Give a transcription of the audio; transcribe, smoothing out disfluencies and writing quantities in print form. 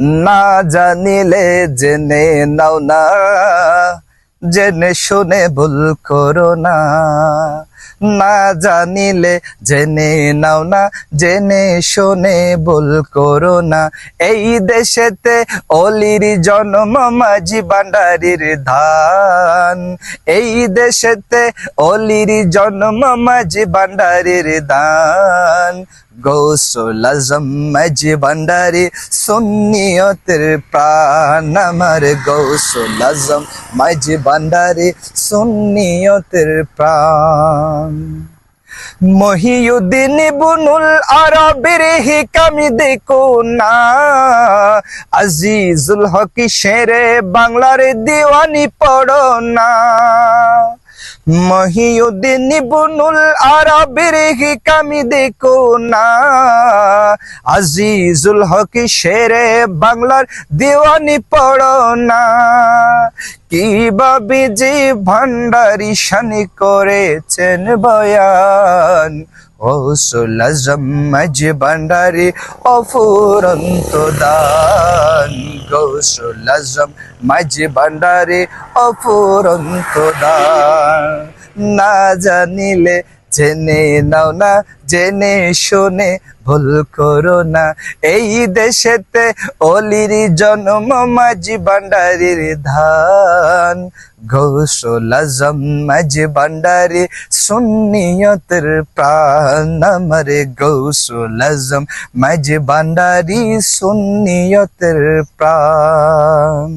না জানিলে জেনে নাও না, জেনে শুনে ভুল করো না। না জানিলে জেনে নাও না, জেনে শুনে ভুল করো না। এই দেশেতে অলির জন্ম মাঝি ভান্ডারির ধান। এই দেশেতে অলির জন্ম মাঝি ভান্ডারির দান। গৌসুল আজম মাঝি ভান্ডারি সুন্নিয়তের প্রাণ। আমার গৌসুল আজম মাঝি ভান্ডারি সুন্নিয়তের প্রাণ। মহিউদ্দিন ইবনুল আরবির হিকামি দেখো না, আজিজুল হক শেরে বাংলার দিওয়ানি পড়ো না। মহিউদ্দিন ইবনুল আরবির হিকামি দেখো না, আজিজুল হক শেরে বাংলার দিওয়ানি পড়ো না। কিভাবে যে ভান্ডারি শানি করেছেন বয়ান, গৌসুল আজম মাঝি ভান্ডারি অফুরন্ত দান। গৌসুল আজম মাঝি ভান্ডারি অফুরন্ত দান। না জানিলে জেনে নাও না, জেনে শুনে ভুল করো না। এই দেশেতে অলির জন্ম মাঝি ভান্ডারির ধান। গৌসুল আজম মাঝি ভান্ডারি সুন্নিয়তের প্রাণ। আমার গৌসুল আজম মাঝি ভান্ডারি সুন্নিয়তের প্রাণ।